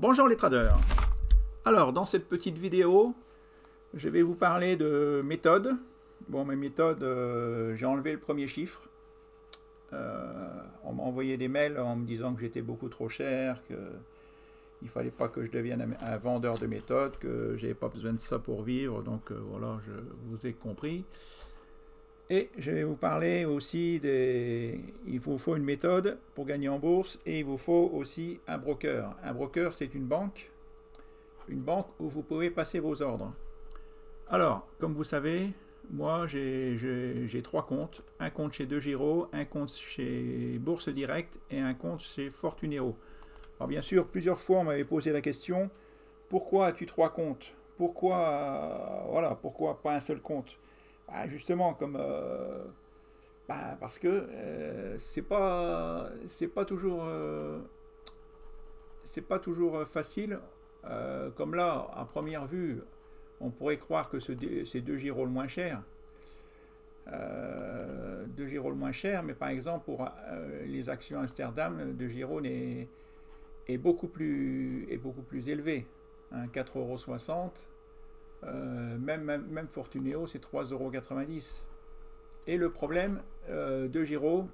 Bonjour les traders. Alors dans cette petite vidéo, je vais vous parler de méthodes. Bon, mes méthodes, j'ai enlevé le premier chiffre. On m'a envoyé des mails en me disant que j'étais beaucoup trop cher, qu'il ne fallait pas que je devienne un vendeur de méthodes, que j'avais pas besoin de ça pour vivre. Donc voilà, je vous ai compris. Et je vais vous parler aussi des... Il vous faut une méthode pour gagner en bourse et il vous faut aussi un broker. Un broker, c'est une banque où vous pouvez passer vos ordres. Alors, comme vous savez, moi j'ai trois comptes. Un compte chez DeGiro, un compte chez Bourse Direct et un compte chez Fortuneo. Alors bien sûr, plusieurs fois on m'avait posé la question, pourquoi as-tu trois comptes? Pourquoi pas un seul compte? Bah, justement, parce que c'est pas toujours facile. Comme là, à première vue, on pourrait croire que c'est deux gyros le moins cher. Deux gyros le moins cher, mais par exemple pour les actions Amsterdam, deux gyros est beaucoup plus élevé. Hein, 4,60 €. Même Fortuneo, c'est 3,90 €. Et le problème de Giro,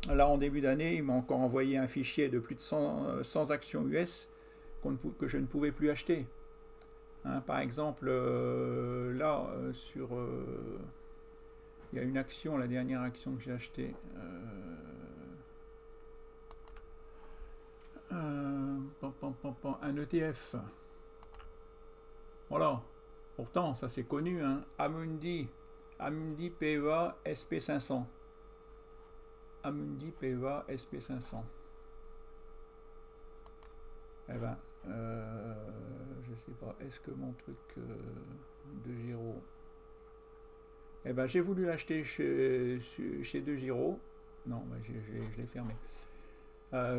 là en début d'année, il m'a encore envoyé un fichier de plus de 100 actions US que je ne pouvais plus acheter. Hein, par exemple, il y a une action, la dernière action que j'ai achetée. Un ETF. Voilà. Pourtant, ça c'est connu. Hein. Amundi PEA SP500. Amundi PEA SP500. Eh ben, je sais pas, est-ce que mon truc de Giro... Eh ben, j'ai voulu l'acheter chez De Giro. Non, ben, je l'ai fermé.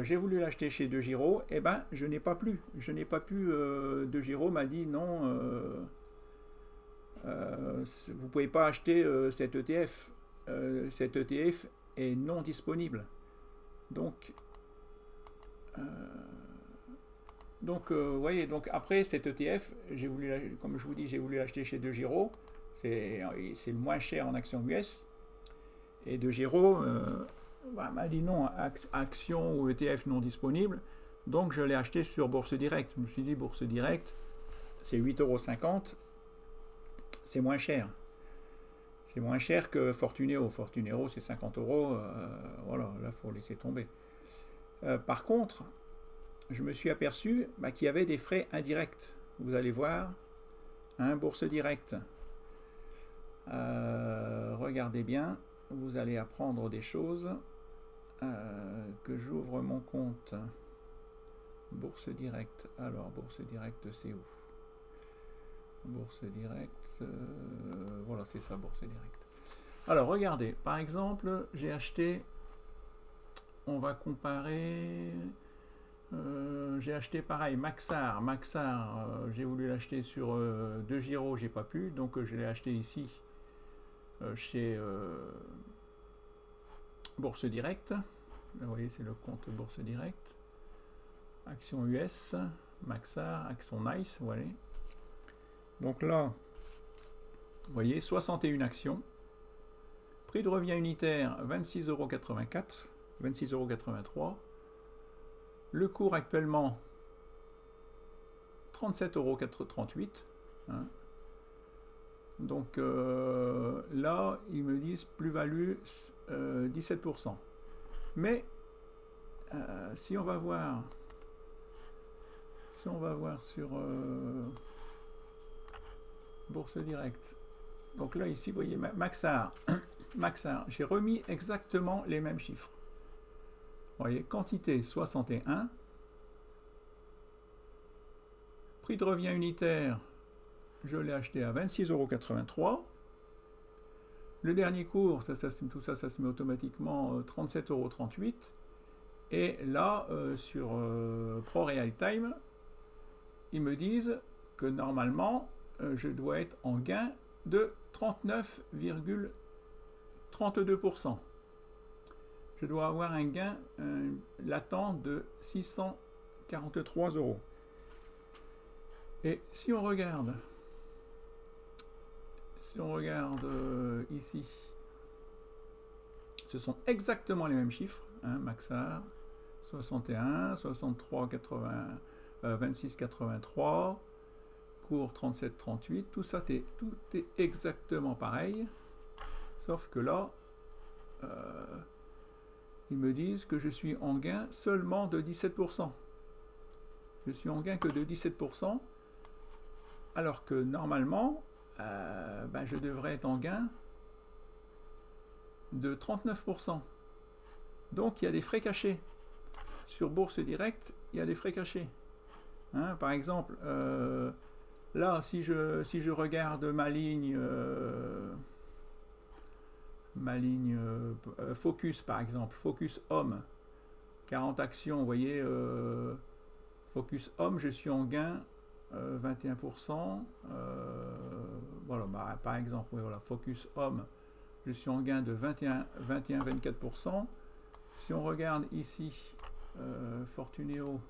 J'ai voulu l'acheter chez De Giro. Eh ben, je n'ai pas pu. Je n'ai pas pu. De Giro m'a dit non. Vous ne pouvez pas acheter cet ETF. Cet ETF est non disponible. Donc, vous voyez, donc après cet ETF, comme je vous dis, j'ai voulu l'acheter chez De Giro. C'est le moins cher en actions US. Et De Giro m'a dit non, action ou ETF non disponible. Donc je l'ai acheté sur Bourse Direct. Je me suis dit, Bourse Direct, c'est 8,50 €. C'est moins cher. C'est moins cher que Fortuneo. Fortuneo, c'est 50 €. Voilà, là, il faut laisser tomber. Par contre, je me suis aperçu qu'il y avait des frais indirects. Vous allez voir, hein, Bourse Direct. Regardez bien, vous allez apprendre des choses. Que j'ouvre mon compte. Bourse Direct. Alors, Bourse Direct, c'est où? Bourse Direct. Voilà, c'est ça, Bourse Direct. Alors, regardez. Par exemple, j'ai acheté... On va comparer... j'ai acheté pareil, Maxar. J'ai voulu l'acheter sur De Giro, j'ai pas pu. Donc, je l'ai acheté ici, chez Bourse Direct. Vous voyez, c'est le compte Bourse Direct. Action US, Maxar, Action Nice, voilà. Donc là, vous voyez, 61 actions. Prix de revient unitaire, 26,84 €, 26,83 €. Le cours actuellement, 37,38 €. Hein. Donc là, ils me disent plus-value 17%. Mais si on va voir sur Bourse Direct. Donc là, ici, vous voyez, Maxar, j'ai remis exactement les mêmes chiffres. Vous voyez, quantité 61. Prix de revient unitaire, je l'ai acheté à 26,83 €. Le dernier cours, tout ça, ça se met automatiquement 37,38 €. Et là, sur Pro Real Time, ils me disent que normalement, je dois être en gain de 39,32%. Je dois avoir un gain latent de 43 euros. Et si on regarde ici, ce sont exactement les mêmes chiffres, hein, Maxar, 61, 63, 80, 26, 83, cours 37, 38, tout est exactement pareil, sauf que là, ils me disent que je suis en gain seulement de 17%. Je suis en gain que de 17%, alors que normalement, je devrais être en gain de 39%. Donc il y a des frais cachés. Sur Bourse Direct, il y a des frais cachés. Hein, par exemple, là, si je regarde ma ligne Focus, par exemple, Focus Homme, 40 actions, vous voyez, Focus Homme, je suis en gain 21%. Voilà, par exemple, oui, voilà, Focus Homme, je suis en gain de 21-24%. Si on regarde ici, Fortuneo,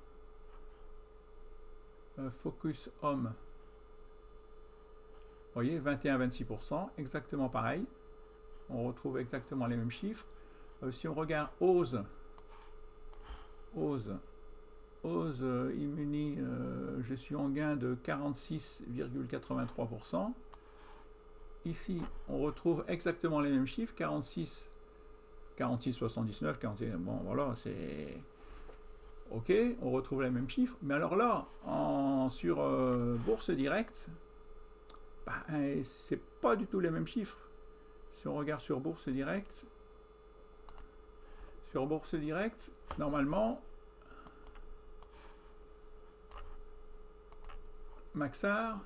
Focus Homme, vous voyez, 21-26%, exactement pareil. On retrouve exactement les mêmes chiffres. Si on regarde Ose Immuni, je suis en gain de 46,83%. Ici, on retrouve exactement les mêmes chiffres, 46,79, 46, bon voilà, c'est ok, on retrouve les mêmes chiffres. Mais alors là, sur Bourse Direct, c'est pas du tout les mêmes chiffres. Si on regarde sur Bourse Direct, normalement, Maxar,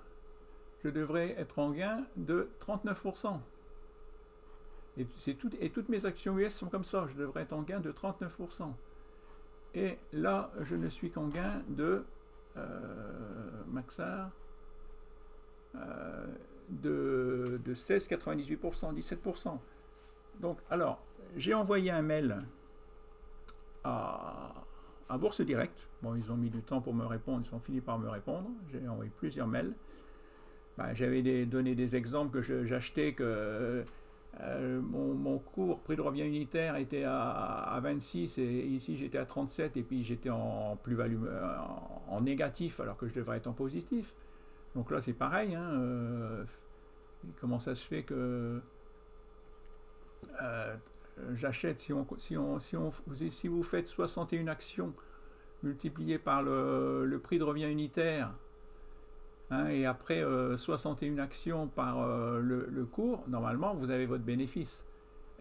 je devrais être en gain de 39%. Et toutes mes actions US sont comme ça, je devrais être en gain de 39%. Et là, je ne suis qu'en gain de Maxar de 16,98%, 17%. Donc, alors, j'ai envoyé un mail à Bourse Direct. Bon, ils ont mis du temps pour me répondre, ils ont fini par me répondre. J'ai envoyé plusieurs mails. J'avais donné des exemples que j'achetais, que mon cours prix de revient unitaire était à 26 et ici j'étais à 37 et puis j'étais en plus-value en négatif alors que je devrais être en positif. Donc là c'est pareil, hein, comment ça se fait que j'achète, si vous faites 61 actions multipliées par le prix de revient unitaire, hein, et après 61 actions par le cours, normalement vous avez votre bénéfice.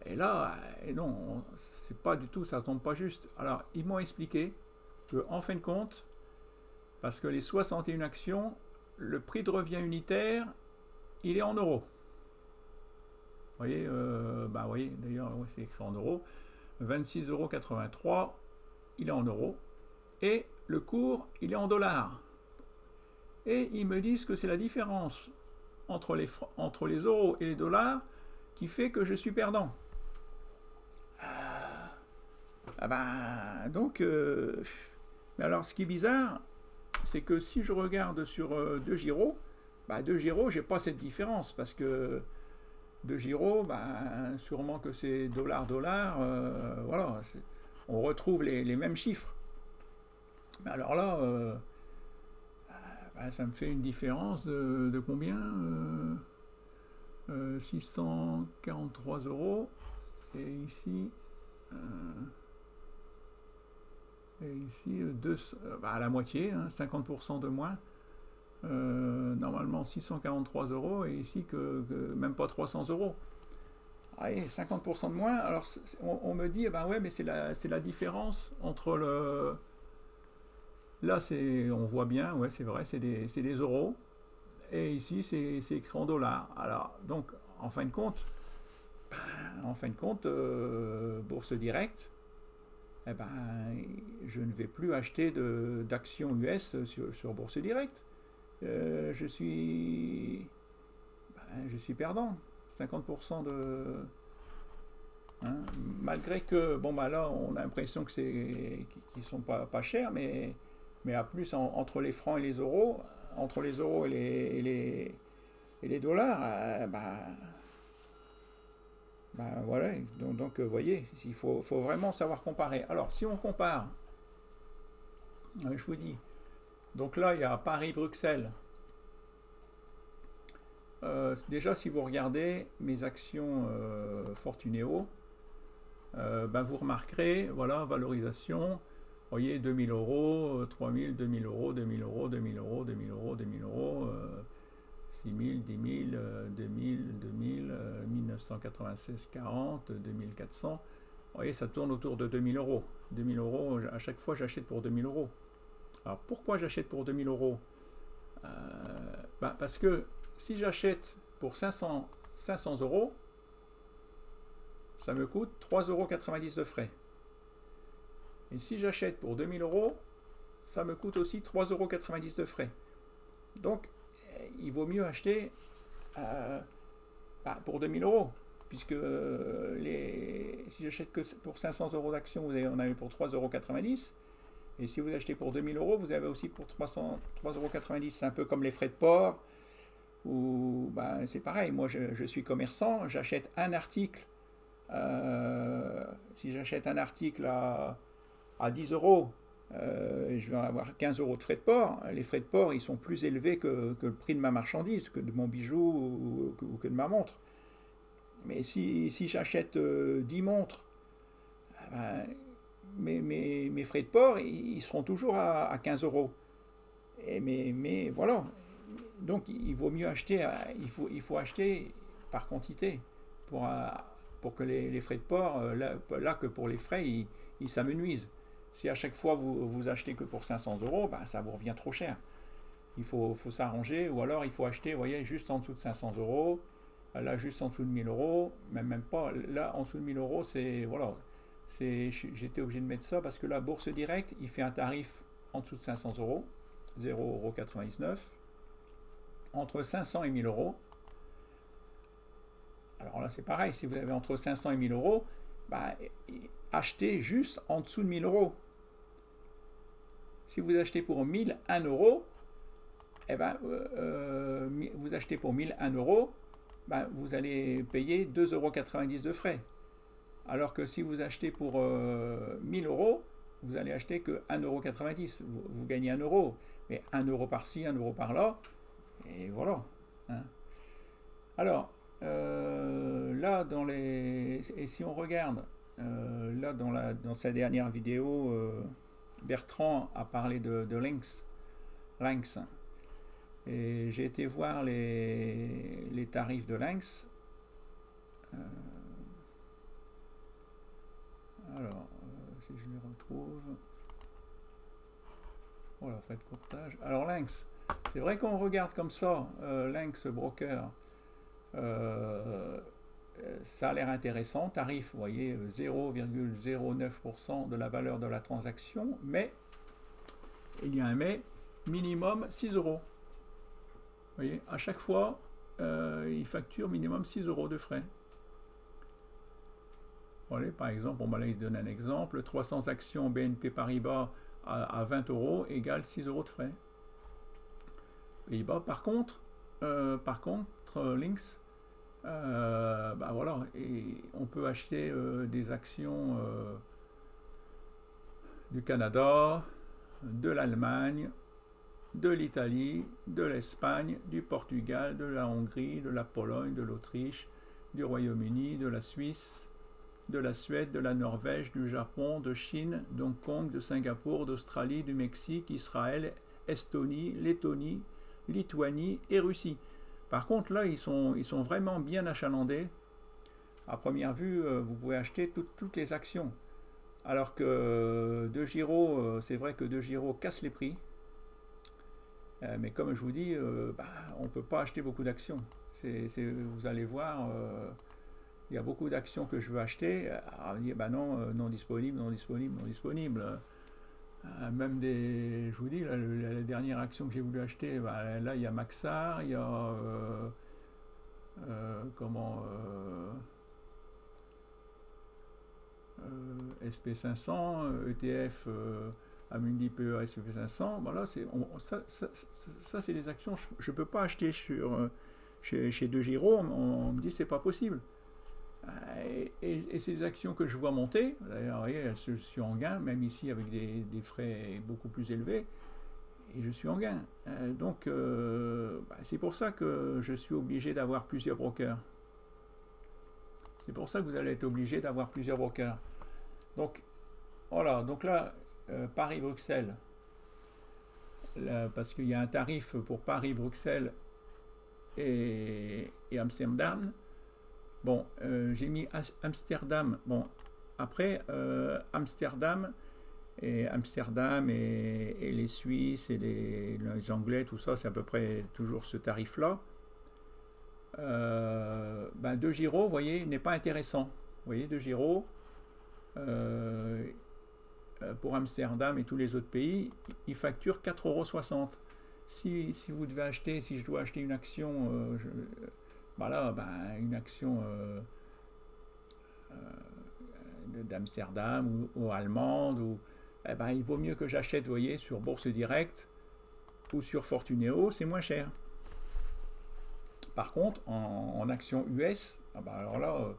Et là, non, c'est pas du tout, ça tombe pas juste. Alors ils m'ont expliqué que en fin de compte, parce que les 61 actions, le prix de revient unitaire, il est en euros. Vous voyez, voyez d'ailleurs, c'est écrit en euros. 26,83 €, il est en euros. Et le cours, il est en dollars. Et ils me disent que c'est la différence entre les euros et les dollars qui fait que je suis perdant. Donc, mais alors ce qui est bizarre, c'est que si je regarde sur DeGiro, DeGiro, j'ai pas cette différence parce que DeGiro, sûrement que c'est dollar, voilà, on retrouve les mêmes chiffres. Mais alors là, ça me fait une différence de combien 643 €. Et ici, à la moitié, hein, 50% de moins. Normalement 643 € et ici que même pas 300 €. Allez, 50% de moins. Alors on me dit, ouais, mais c'est la différence entre le... Là, on voit bien, ouais, c'est vrai, c'est des euros. Et ici, c'est écrit en dollars. Alors, donc, en fin de compte, Bourse Direct, je ne vais plus acheter d'actions US sur Bourse Direct. Je suis perdant. 50% de... Hein, malgré que, là, on a l'impression que qu'ils sont pas chers, mais Mais à plus, entre les francs et les euros, entre les euros et les dollars, voilà. Donc, vous voyez, faut vraiment savoir comparer. Alors, si on compare, je vous dis, donc là, il y a Paris-Bruxelles. Déjà, si vous regardez mes actions Fortunéo, vous remarquerez, voilà, valorisation, vous voyez, 2000 euros, 3000, 2000 euros, 2000 euros, 2000 euros, 2000 euros, 2000 euros, 6000, 10 000, 2000, 2000, 1996, 40, 2400. Vous voyez, ça tourne autour de 2000 euros. 2000 euros, à chaque fois, j'achète pour 2000 euros. Alors, pourquoi j'achète pour 2000 euros? Parce que si j'achète pour 500 euros, ça me coûte 3,90 € de frais. Et si j'achète pour 2000 euros, ça me coûte aussi 3,90 € de frais. Donc, il vaut mieux acheter pour 2000 euros, puisque si j'achète que pour 500 euros d'action, vous en avez pour 3,90 €. Et si vous achetez pour 2000 euros, vous avez aussi pour 3,90 €. C'est un peu comme les frais de port, ou c'est pareil. Moi, je suis commerçant, j'achète un article. Si j'achète un article à 10 euros, je vais avoir 15 euros de frais de port. Les frais de port, ils sont plus élevés que le prix de ma marchandise, que de mon bijou ou que de ma montre. Mais si j'achète 10 montres, mes frais de port, ils seront toujours à 15 euros. Mais voilà. Donc, il vaut mieux acheter, il faut acheter par quantité pour que les frais de port, là que pour les frais, ils s'amenuisent. Si à chaque fois vous achetez que pour 500 euros, ça vous revient trop cher. Il faut s'arranger, ou alors il faut acheter, vous voyez, juste en dessous de 500 euros, là juste en dessous de 1000 euros, même pas, là en dessous de 1000 euros, c'est, voilà, j'étais obligé de mettre ça parce que la Bourse Directe, il fait un tarif en dessous de 500 euros, 0,99 €, entre 500 et 1000 euros. Alors là, c'est pareil, si vous avez entre 500 et 1000 euros, achetez juste en dessous de 1000 euros. Si vous achetez pour 1001 euros, vous achetez pour 1001 euros, vous allez payer 2,90 € de frais. Alors que si vous achetez pour 1000 euros, vous allez acheter que 1,90 €. Vous gagnez 1 euro, mais 1 euro par-ci, 1 euro par-là, et voilà. Hein. Alors, là, et si on regarde, là, dans sa dernière vidéo, Bertrand a parlé de Lynx. Et j'ai été voir les tarifs de Lynx. Alors, si je les retrouve. Voilà, faites courtage. Alors, Lynx, c'est vrai qu'on regarde comme ça, Lynx Broker. Ça a l'air intéressant, tarif, vous voyez, 0,09% de la valeur de la transaction, mais, il y a un mais, minimum 6 euros. Vous voyez, à chaque fois, il facture minimum 6 euros de frais. Voilà, par exemple, là, il donne un exemple, 300 actions BNP Paribas à 20 euros égale 6 euros de frais. Pays-Bas, par contre, Lynx, voilà, et on peut acheter des actions du Canada, de l'Allemagne, de l'Italie, de l'Espagne, du Portugal, de la Hongrie, de la Pologne, de l'Autriche, du Royaume-Uni, de la Suisse, de la Suède, de la Norvège, du Japon, de Chine, d'Hong Kong, de Singapour, d'Australie, du Mexique, Israël, Estonie, Lettonie, Lituanie et Russie. Par contre, là, ils sont vraiment bien achalandés. À première vue, vous pouvez acheter toutes les actions. Alors que DEGIRO, c'est vrai que DEGIRO casse les prix. Mais comme je vous dis, on ne peut pas acheter beaucoup d'actions. Vous allez voir, il y a beaucoup d'actions que je veux acheter. Alors, on dit, non, non disponible, non disponible, non disponible. Même je vous dis, la dernière action que j'ai voulu acheter, là il y a Maxar, il y a SP500, ETF Amundi PE S&P 500, voilà, ça c'est des actions, je ne peux pas acheter chez De Giro, on me dit c'est pas possible. Et ces actions que je vois monter, d'ailleurs, vous voyez, elles sont en gain, même ici avec des frais beaucoup plus élevés, et je suis en gain. Donc, c'est pour ça que je suis obligé d'avoir plusieurs brokers. C'est pour ça que vous allez être obligé d'avoir plusieurs brokers. Donc, voilà, donc là, Paris-Bruxelles, parce qu'il y a un tarif pour Paris, Bruxelles et Amsterdam. Bon, j'ai mis Amsterdam. Bon, après, Amsterdam et les Suisses et les Anglais, tout ça, c'est à peu près toujours ce tarif-là. De Giro, vous voyez, n'est pas intéressant. Vous voyez, De Giro, pour Amsterdam et tous les autres pays, il facture 4,60 €. Si vous devez acheter, si je dois acheter une action, une action d'Amsterdam ou allemande, il vaut mieux que j'achète, vous voyez, sur Bourse Directe ou sur Fortuneo, c'est moins cher. Par contre, en action US, alors là,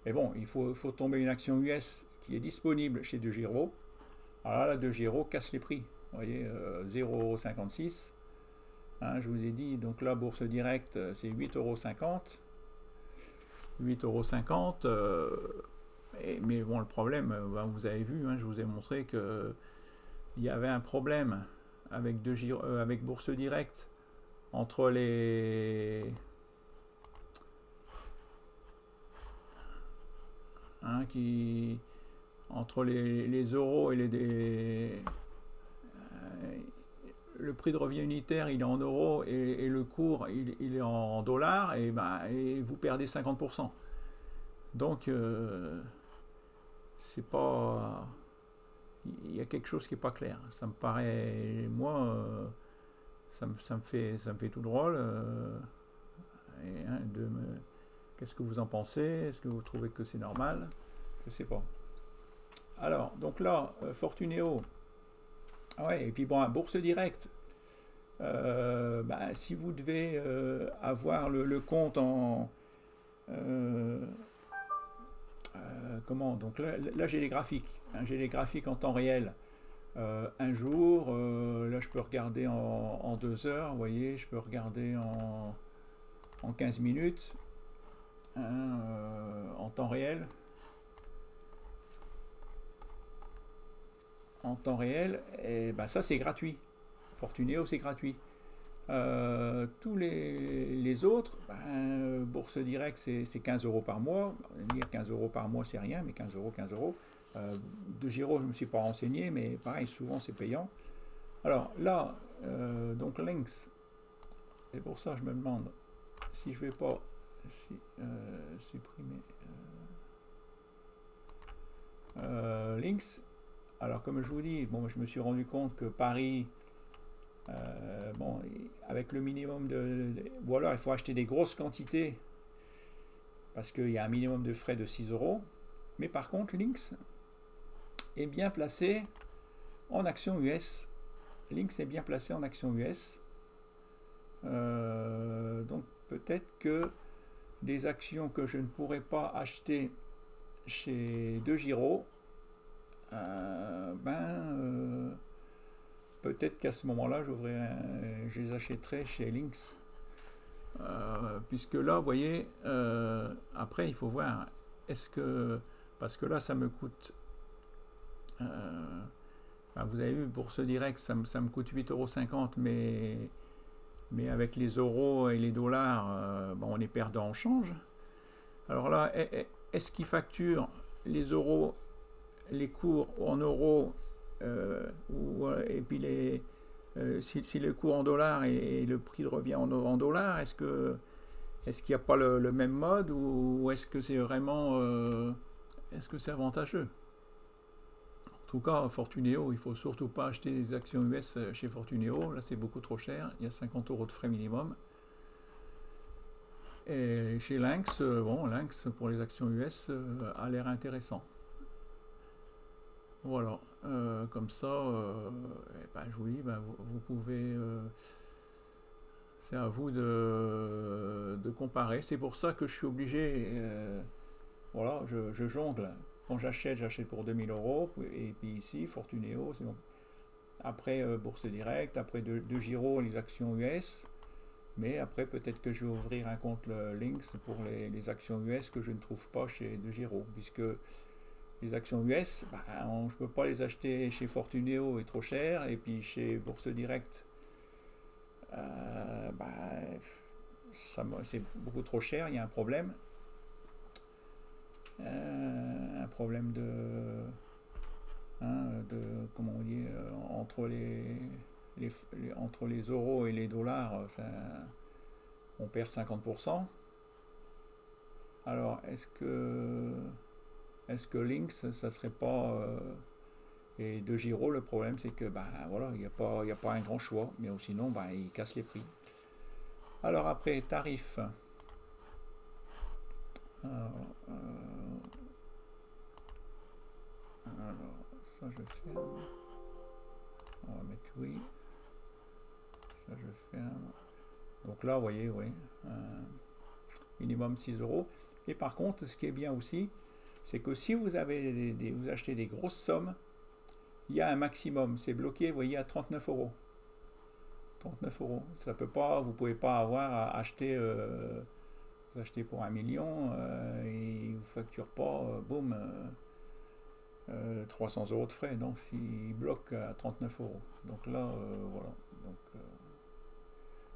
mais bon, il faut tomber une action US qui est disponible chez De Giro. Alors là, De Giro casse les prix. Vous voyez, 0,56 €. Je vous ai dit, donc là, Bourse Directe, c'est 8,50 €. 8,50 €. Mais bon, le problème, vous avez vu, je vous ai montré qu'il y avait un problème avec, avec Bourse Directe entre les... entre les euros et le prix de revient unitaire il est en euros et le cours il est en dollars, et vous perdez 50%. Donc c'est pas, il y a quelque chose qui est pas clair. Ça me paraît, moi, ça me fait tout drôle. Qu'est-ce que vous en pensez? Est-ce que vous trouvez que c'est normal? Je sais pas. Alors, donc là, Fortuneo. Ouais, et puis bon, Bourse Directe. Si vous devez avoir le compte en... comment? Donc là j'ai les graphiques. J'ai les graphiques en temps réel. Un jour, là je peux regarder en 2 heures, vous voyez, je peux regarder en 15 minutes, en temps réel. En temps réel, et ça c'est gratuit. Fortuneo c'est gratuit. Tous les autres, Bourse Directe c'est 15 € par mois. Dire 15 € par mois c'est rien, mais 15 €, 15 €. De Giro je ne me suis pas renseigné, mais pareil, souvent c'est payant. Alors là, donc Lynx, et pour ça je me demande si je vais pas supprimer Lynx. Alors comme je vous dis, bon, je me suis rendu compte que Paris, avec le minimum ou alors il faut acheter des grosses quantités parce qu'il y a un minimum de frais de 6 €. Mais par contre, Lynx est bien placé en action US. Lynx est bien placé en action US. Donc peut-être que des actions que je ne pourrais pas acheter chez De Giro, peut-être qu'à ce moment-là, je les achèterai chez Lynx. Puisque là, vous voyez, après, il faut voir, parce que là, ça me coûte, vous avez vu, Bourse Directe, ça me coûte 8,50 €, mais avec les euros et les dollars, on est perdant en change. Alors là, est-ce qu'ils facturent les euros, les cours en euros, et puis si le cours en dollars et le prix de revient en dollars, est-ce qu'il n'y a pas le même mode, ou est-ce que c'est vraiment est-ce que c'est avantageux? En tout cas, Fortuneo, il ne faut surtout pas acheter des actions US chez Fortuneo. Là, c'est beaucoup trop cher. Il y a 50 € de frais minimum. Et chez Lynx, Lynx pour les actions US a l'air intéressant. Voilà, comme ça, eh ben, je vous dis, ben, vous pouvez, c'est à vous de comparer. C'est pour ça que je suis obligé, voilà, je jongle. Quand j'achète pour 2000 €, et puis ici, Fortuneo, c'est bon. Après, Bourse Directe, après de Giro, les actions US, mais après, peut-être que je vais ouvrir un compte Lynx pour les actions US que je ne trouve pas chez de Giro, puisque les actions US, bah, je ne peux pas les acheter chez Fortuneo, est trop cher, et puis chez Bourse Direct, bah, c'est beaucoup trop cher, il y a un problème comment on dit, entre les euros et les dollars, on perd 50%. Alors, est-ce que Lynx, ça serait pas... et de Giro, le problème, c'est que, bah, voilà, il y a pas un grand choix, mais sinon, bah, il casse les prix. Alors après, tarif. Alors, ça je ferme. On va mettre oui. Ça je ferme. Donc là, vous voyez, oui, minimum 6 €. Et par contre, ce qui est bien aussi, c'est que si vous achetez des grosses sommes, il y a un maximum. C'est bloqué, vous voyez, à 39 €. 39 €. Ça peut pas, vous pouvez pas avoir à acheter, vous achetez pour 1 million, et vous facture pas, boum, 300 € de frais. Non, s'il bloque à 39 €. Donc là, voilà. Donc,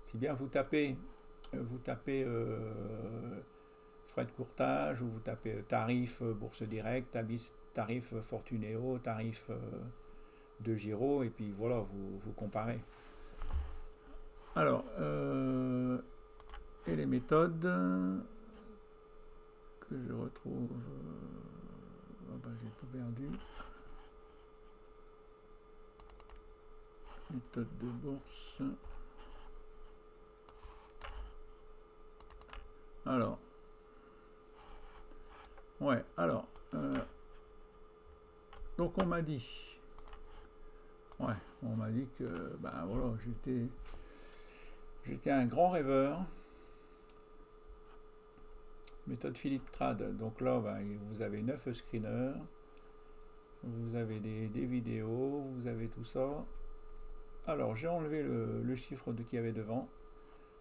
si bien vous tapez frais de courtage, ou vous tapez tarif Bourse Directe, tarif Fortuneo, tarif de Giro, et puis voilà, vous comparez. Alors, et les méthodes que je retrouve, oh ben, j'ai tout perdu. Méthode de bourse. Alors, ouais, alors, donc on m'a dit que, ben voilà, j'étais un grand rêveur. Méthode Philippe Trad. Donc là, ben, vous avez 9 screeners, vous avez des vidéos, vous avez tout ça. Alors, j'ai enlevé le chiffre qu'il y avait devant.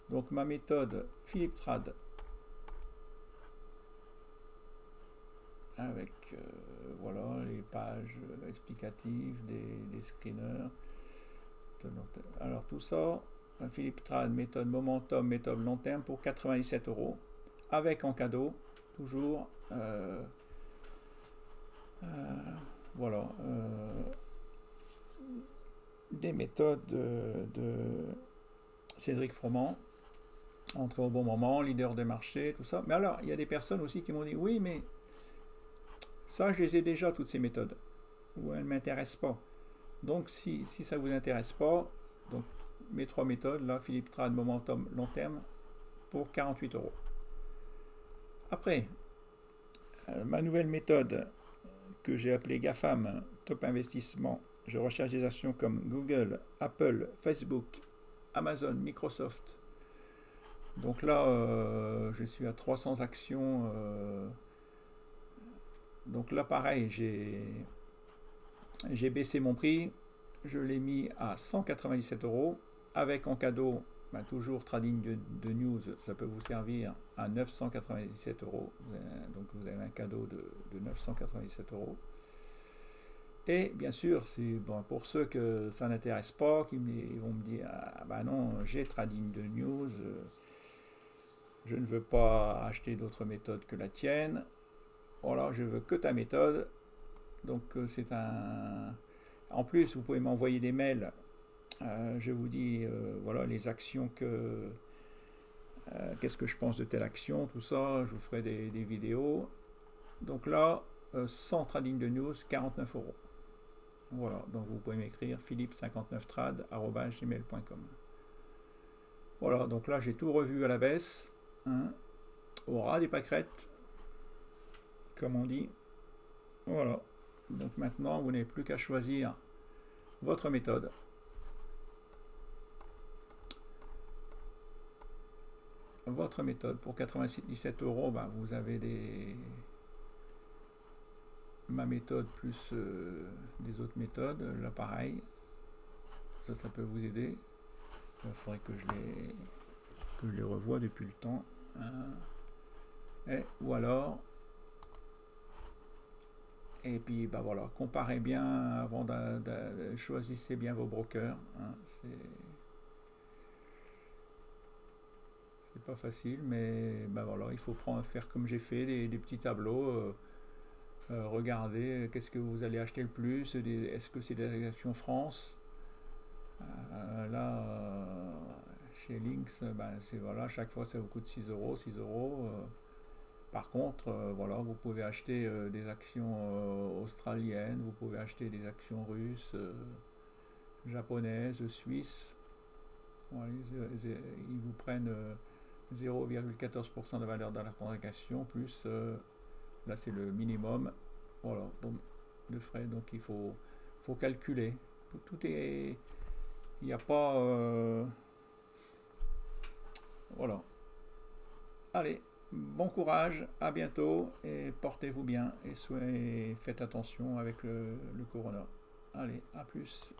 Donc ma méthode Philippe Trad, avec voilà, les pages explicatives des screeners. Alors tout ça, Philippe Trad, méthode Momentum, méthode long terme, pour 97 €, avec en cadeau toujours voilà, des méthodes de Cédric Froment, Entrer au bon moment, leader des marchés, tout ça. Mais alors, il y a des personnes aussi qui m'ont dit, oui, mais ça, je les ai déjà, toutes ces méthodes, ou elles ne m'intéressent pas. Donc, si ça ne vous intéresse pas, donc mes 3 méthodes, là, Philippe Trad, Momentum, long terme, pour 48 €. Après, ma nouvelle méthode que j'ai appelée GAFAM, Top Investissement, je recherche des actions comme Google, Apple, Facebook, Amazon, Microsoft. Donc là, je suis à 300 actions. Donc là, pareil, j'ai baissé mon prix. Je l'ai mis à 197 €, avec en cadeau, ben, toujours Trading de News, ça peut vous servir, à 997 €. Donc vous avez un cadeau de 997 €. Et bien sûr, c'est bon, pour ceux que ça n'intéresse pas, ils vont me dire, ah bah non, j'ai Trading de News, je ne veux pas acheter d'autres méthodes que la tienne. Voilà, je veux que ta méthode. Donc c'est un... En plus, vous pouvez m'envoyer des mails. Je vous dis, voilà, les actions qu'est-ce que je pense de telle action, tout ça. Je vous ferai des vidéos. Donc là, sans Trading de News, 49 €. Voilà, donc vous pouvez m'écrire philippe59trad@gmail.com. Voilà, donc là j'ai tout revu à la baisse, hein, au ras des pâquerettes, comme on dit. Voilà. Donc maintenant, vous n'avez plus qu'à choisir votre méthode. Votre méthode pour 87,17 €, ben, vous avez ma méthode plus des autres méthodes. Là, pareil, ça peut vous aider. Il faudrait que je les revoie depuis le temps. Ou alors, et puis bah voilà, comparez bien avant choisissez bien vos brokers. Hein, c'est pas facile, mais bah voilà, il faut faire comme j'ai fait, des petits tableaux. Regardez qu'est-ce que vous allez acheter le plus. Est-ce que c'est des actions France? Là, chez Lynx, ben, voilà, chaque fois ça vous coûte 6 €, 6 €. Par contre, voilà, vous pouvez acheter des actions australiennes, vous pouvez acheter des actions russes, japonaises, suisses. Bon, ils vous prennent 0,14% de valeur dans la transaction, plus là c'est le minimum. Voilà, bon, de frais, donc il faut calculer. Tout est. Il n'y a pas. Voilà. Allez, bon courage, à bientôt et portez-vous bien et faites attention avec le corona. Allez, à plus.